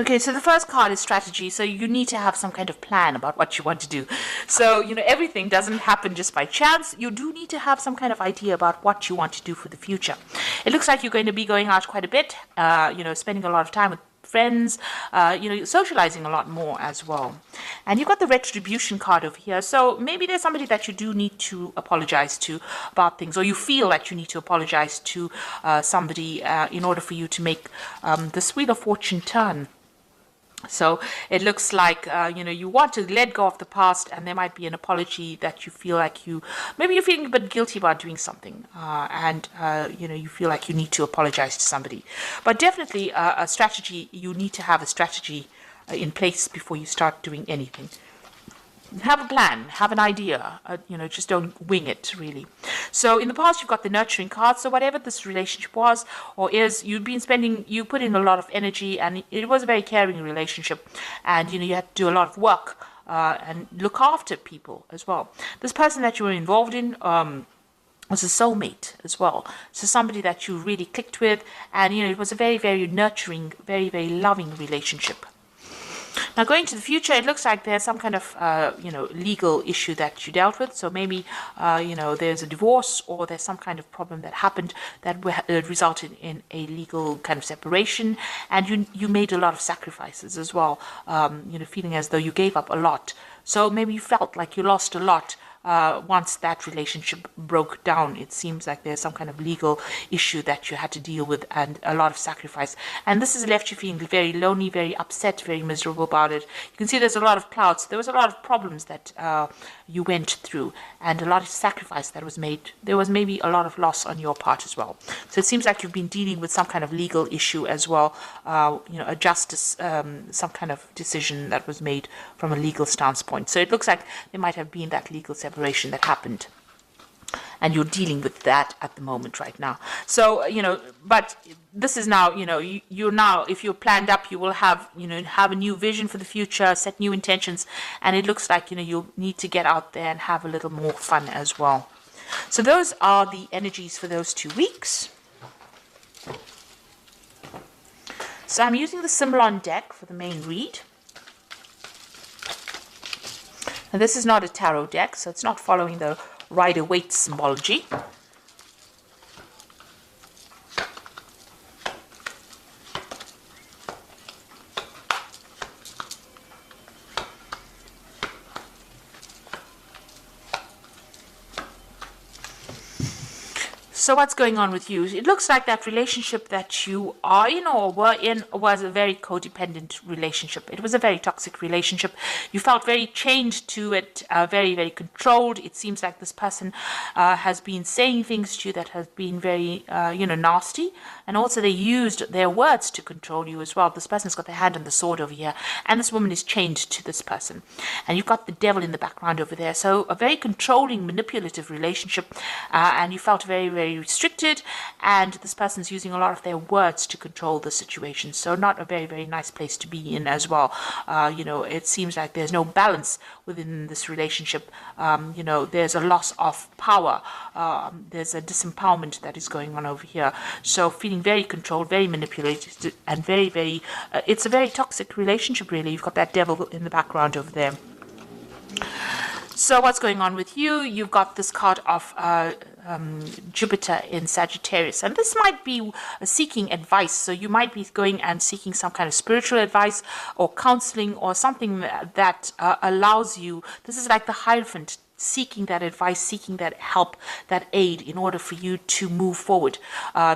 Okay, so the first card is strategy. So you need to have some kind of plan about what you want to do. So, everything doesn't happen just by chance. You do need to have some kind of idea about what you want to do for the future. It looks like you're going to be going out quite a bit, spending a lot of time with friends, socializing a lot more as well. And you've got the retribution card over here. So maybe there's somebody that you do need to apologize to about things, or you feel that you need to apologize to somebody in order for you to make this Wheel of Fortune turn. So it looks like, you want to let go of the past, and there might be an apology that you feel like maybe you're feeling a bit guilty about doing something, and you feel like you need to apologize to somebody. But definitely a strategy, you need to have a strategy in place before you start doing anything. Have a plan, have an idea, just don't wing it, really. So in the past, you've got the nurturing card. So whatever this relationship was or is, you put in a lot of energy, and it was a very caring relationship. And, you had to do a lot of work and look after people as well. This person that you were involved in was a soulmate as well. So somebody that you really clicked with. And, it was a very, very nurturing, very, very loving relationship. Now, going to the future, it looks like there's some kind of, legal issue that you dealt with. So maybe, there's a divorce, or there's some kind of problem that happened that resulted in a legal kind of separation. And you made a lot of sacrifices as well, feeling as though you gave up a lot. So maybe you felt like you lost a lot. Once that relationship broke down, it seems like there's some kind of legal issue that you had to deal with, and a lot of sacrifice. And this has left you feeling very lonely, very upset, very miserable about it. You can see there's a lot of clouds. There was a lot of problems that you went through, and a lot of sacrifice that was made. There was maybe a lot of loss on your part as well. So it seems like you've been dealing with some kind of legal issue as well, a justice, some kind of decision that was made from a legal standpoint. So it looks like there might have been that legal separation that happened, and you're dealing with that at the moment right now. So but this is now, you're now, if you're planned up, you will have a new vision for the future, set new intentions, and it looks like you'll need to get out there and have a little more fun as well. So those are the energies for those 2 weeks. So I'm using the Symbolon deck for the main read. Now, this is not a tarot deck, so it's not following the Rider-Waite symbology. So what's going on with you? It looks like that relationship that you are in or were in was a very codependent relationship. It was a very toxic relationship. You felt very chained to it, very, very controlled. It seems like this person has been saying things to you that have been very, nasty. And also they used their words to control you as well. This person's got their hand on the sword over here. And this woman is chained to this person. And you've got the devil in the background over there. So a very controlling, manipulative relationship. And you felt very, very restricted, and this person's using a lot of their words to control the situation. So not a very, very nice place to be in as well. It seems like there's no balance within this relationship. There's a loss of power. There's a disempowerment that is going on over here. So feeling very controlled, very manipulated, and very, very, it's a very toxic relationship, really. You've got that devil in the background over there. So what's going on with you? You've got this card of Jupiter in Sagittarius, and this might be seeking advice. So you might be going and seeking some kind of spiritual advice or counseling or something that allows you. This is like the Hierophant, seeking that advice, seeking that help, that aid in order for you to move forward.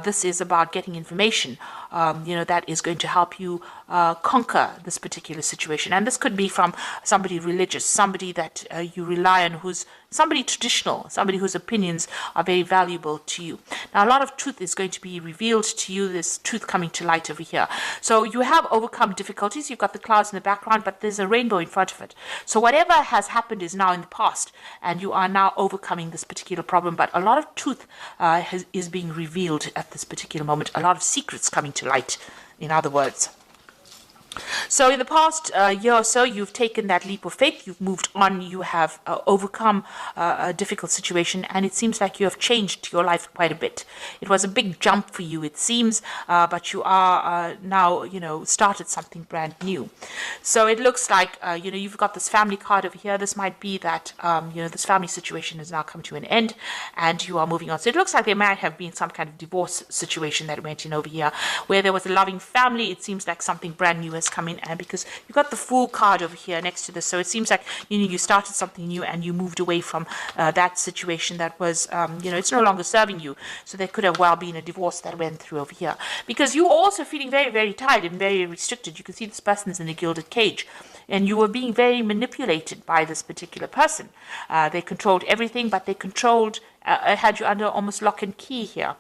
This is about getting information, that is going to help you conquer this particular situation. And this could be from somebody religious, somebody that you rely on, who's somebody traditional, somebody whose opinions are very valuable to you. Now, a lot of truth is going to be revealed to you, this truth coming to light over here. So you have overcome difficulties. You've got the clouds in the background, but there's a rainbow in front of it. So whatever has happened is now in the past, and you are now overcoming this particular problem. But a lot of truth is being revealed at this particular moment. A lot of secrets coming to light, in other words. So in the past year or so, you've taken that leap of faith, you've moved on, you have overcome a difficult situation, and it seems like you have changed your life quite a bit. It was a big jump for you, it seems, but you are now, started something brand new. So it looks like, you've got this family card over here. This might be that, this family situation has now come to an end and you are moving on. So it looks like there might have been some kind of divorce situation that went in over here where there was a loving family. It seems like something brand new has come in, and because you've got the Fool card over here next to this, so it seems like you started something new and you moved away from that situation that was it's no longer serving you. So there could have well been a divorce that went through over here, because you're also feeling very, very tired and very restricted. You can see this person's in a gilded cage, and you were being very manipulated by this particular person. They controlled everything, but they had you under almost lock and key here.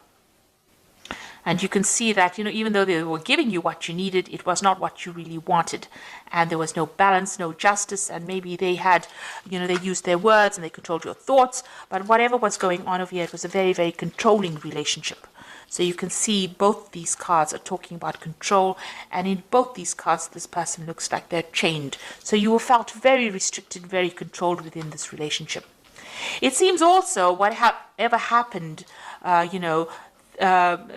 And you can see that, even though they were giving you what you needed, it was not what you really wanted. And there was no balance, no justice. And maybe they had, they used their words and they controlled your thoughts. But whatever was going on over here, it was a very, very controlling relationship. So you can see both these cards are talking about control. And in both these cards, this person looks like they're chained. So you felt very restricted, very controlled within this relationship. It seems also whatever happened,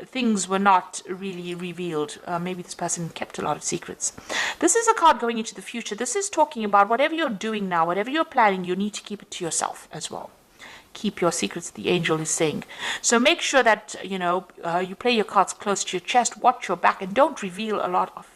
things were not really revealed. Maybe this person kept a lot of secrets. This is a card going into the future. This is talking about whatever you're doing now, whatever you're planning, you need to keep it to yourself as well. Keep your secrets, the angel is saying. So make sure that, you play your cards close to your chest, watch your back, and don't reveal a lot of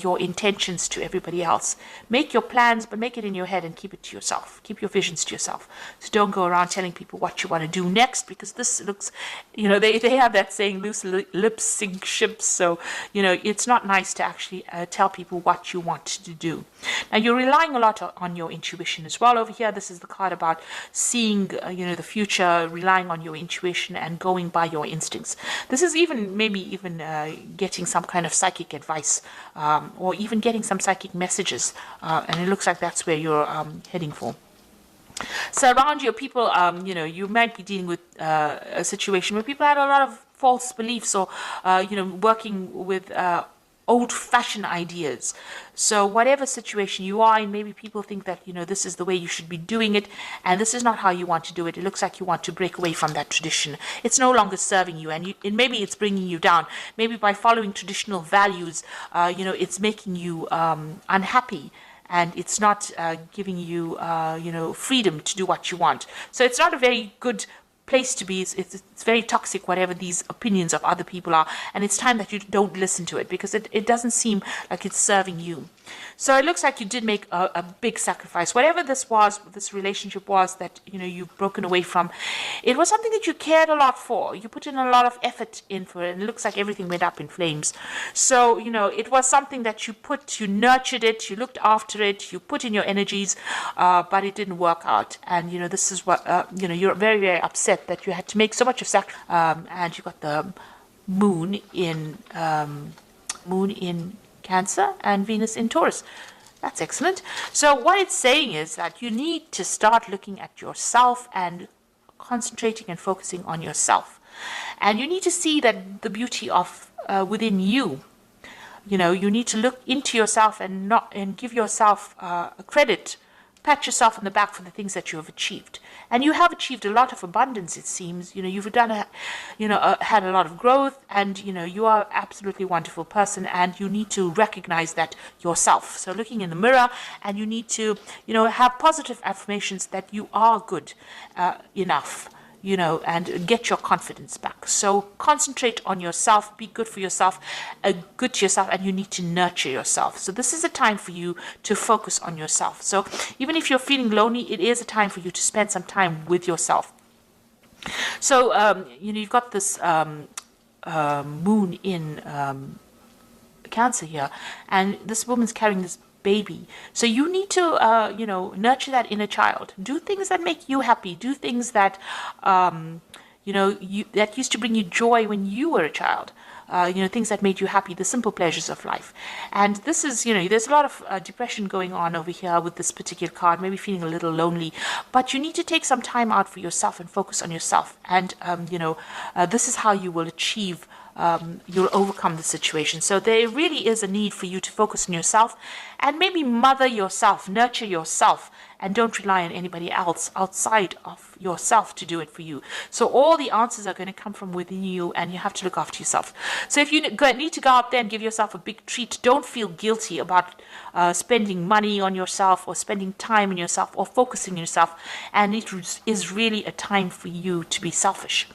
your intentions to everybody else. Make your plans, but make it in your head and keep it to yourself. Keep your visions to yourself. So don't go around telling people what you want to do next, because this looks, they have that saying, loose lips sink ships. So, it's not nice to actually tell people what you want to do. Now, you're relying a lot on your intuition as well over here. This is the card about seeing, the future, relying on your intuition and going by your instincts. This is maybe even getting some kind of psychic advice, or even getting some psychic messages, and it looks like that's where you're heading for. So around you, people, you might be dealing with a situation where people had a lot of false beliefs, or, working with old-fashioned ideas. So whatever situation you are in, maybe people think that, this is the way you should be doing it, and this is not how you want to do it. It looks like you want to break away from that tradition. It's no longer serving you, and maybe it's bringing you down. Maybe by following traditional values, it's making you unhappy, and it's not giving you, freedom to do what you want. So it's not a very good place to be. It's very toxic, whatever these opinions of other people are, and it's time that you don't listen to it, because it doesn't seem like it's serving you. So it looks like you did make a big sacrifice. Whatever this relationship was that you've broken away from, it was something that you cared a lot for. You put in a lot of effort in for it, and it looks like everything went up in flames. So it was something that you nurtured it, you looked after it, you put in your energies, but it didn't work out. And this is what you're very, very upset that you had to make so much of sacrifice. And you got the moon in Cancer and Venus in Taurus. That's excellent. So what it's saying is that you need to start looking at yourself and concentrating and focusing on yourself. And you need to see that the beauty of within you. You need to look into yourself and give yourself credit. Pat yourself on the back for the things that you have achieved. And you have achieved a lot of abundance, it seems. You've done had a lot of growth, and, you are absolutely wonderful person, and you need to recognize that yourself. So looking in the mirror, and you need to, have positive affirmations that you are good enough. And get your confidence back. So concentrate on yourself, be good for yourself, good to yourself, and you need to nurture yourself. So this is a time for you to focus on yourself. So even if you're feeling lonely, it is a time for you to spend some time with yourself. So, you've got this moon in Cancer here, and this woman's carrying this baby. So you need to, nurture that inner child. Do things that make you happy. Do things that, that used to bring you joy when you were a child. Things that made you happy, the simple pleasures of life. And this is, there's a lot of depression going on over here with this particular card, maybe feeling a little lonely. But you need to take some time out for yourself and focus on yourself. And, this is how you will achieve you'll overcome the situation. So there really is a need for you to focus on yourself and maybe mother yourself, nurture yourself, and don't rely on anybody else outside of yourself to do it for you. So all the answers are going to come from within you, and you have to look after yourself. So if you need to go out there and give yourself a big treat, don't feel guilty about spending money on yourself or spending time on yourself or focusing on yourself. And it is really a time for you to be selfish.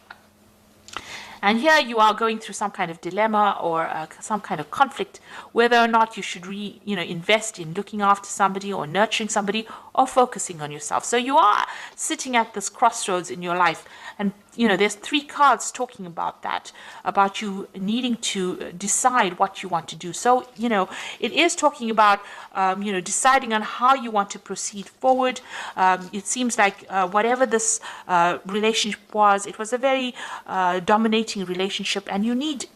And here you are going through some kind of dilemma or some kind of conflict, whether or not you should invest in looking after somebody or nurturing somebody or focusing on yourself. So you are sitting at this crossroads in your life. And, there's 3 cards talking about that, about you needing to decide what you want to do. So, it is talking about, deciding on how you want to proceed forward. It seems like whatever this relationship was, it was a very dominating relationship. And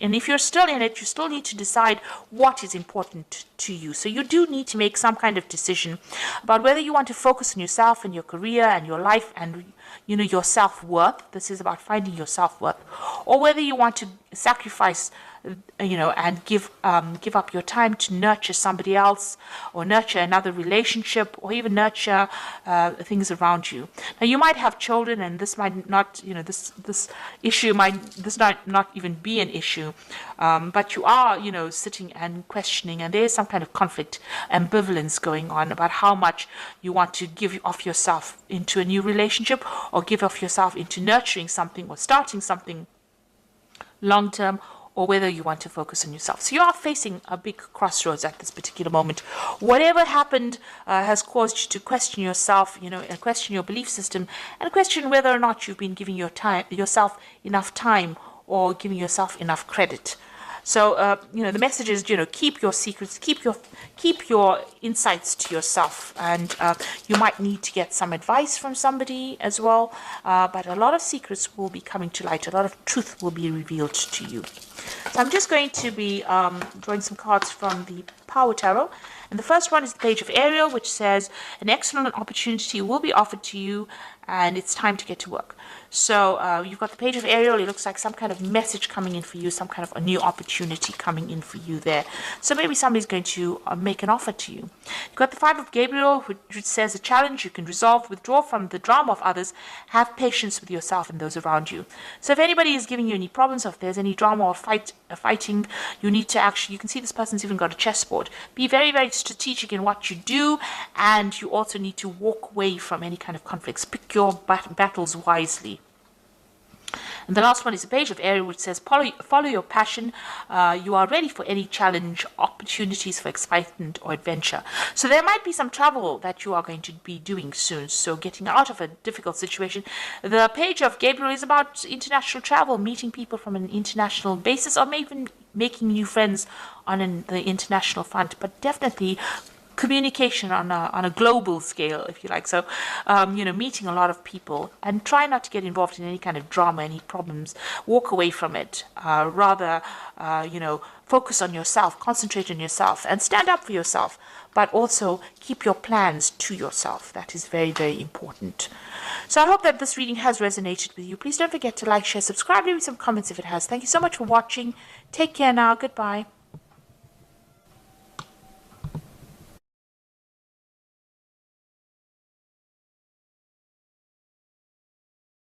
if you're still in it, you still need to decide what is important to you. So you do need to make some kind of decision about whether you want to focus on yourself and your career and your life and your self-worth. This is about finding your self-worth, or whether you want to sacrifice and give up your time to nurture somebody else, or nurture another relationship, or even nurture things around you. Now, you might have children, and this might not, this issue might not even be an issue, but you are, sitting and questioning, and there is some kind of conflict, ambivalence going on about how much you want to give off yourself into a new relationship, or give off yourself into nurturing something or starting something long term, or whether you want to focus on yourself. So you are facing a big crossroads at this particular moment. Whatever happened has caused you to question yourself, and question your belief system, and question whether or not you've been giving yourself enough time or giving yourself enough credit. So, the message is, keep your secrets, keep your insights to yourself. And you might need to get some advice from somebody as well. But a lot of secrets will be coming to light. A lot of truth will be revealed to you. So I'm just going to be drawing some cards from the Power Tarot. And the first one is the Page of Ariel, which says, an excellent opportunity will be offered to you, and it's time to get to work. So you've got the Page of Ariel. It looks like some kind of message coming in for you, some kind of a new opportunity coming in for you there. So maybe somebody's going to make an offer to you. You've got the Five of Gabriel, which says a challenge you can resolve, withdraw from the drama of others, have patience with yourself and those around you. So if anybody is giving you any problems, or if there's any drama or fighting, you need to you can see this person's even got a chessboard. Be very, very strategic in what you do, and you also need to walk away from any kind of conflicts. Pick your battles wisely. And the last one is the Page of Ariel, which says, follow your passion. You are ready for any challenge, opportunities for excitement or adventure. So there might be some travel that you are going to be doing soon. So getting out of a difficult situation. The Page of Gabriel is about international travel, meeting people from an international basis, or maybe even making new friends on the international front. But definitely communication on a global scale, if you like. So, meeting a lot of people, and try not to get involved in any kind of drama, any problems. Walk away from it. Rather, focus on yourself, concentrate on yourself, and stand up for yourself. But also keep your plans to yourself. That is very, very important. So I hope that this reading has resonated with you. Please don't forget to like, share, subscribe, leave me some comments if it has. Thank you so much for watching. Take care now. Goodbye.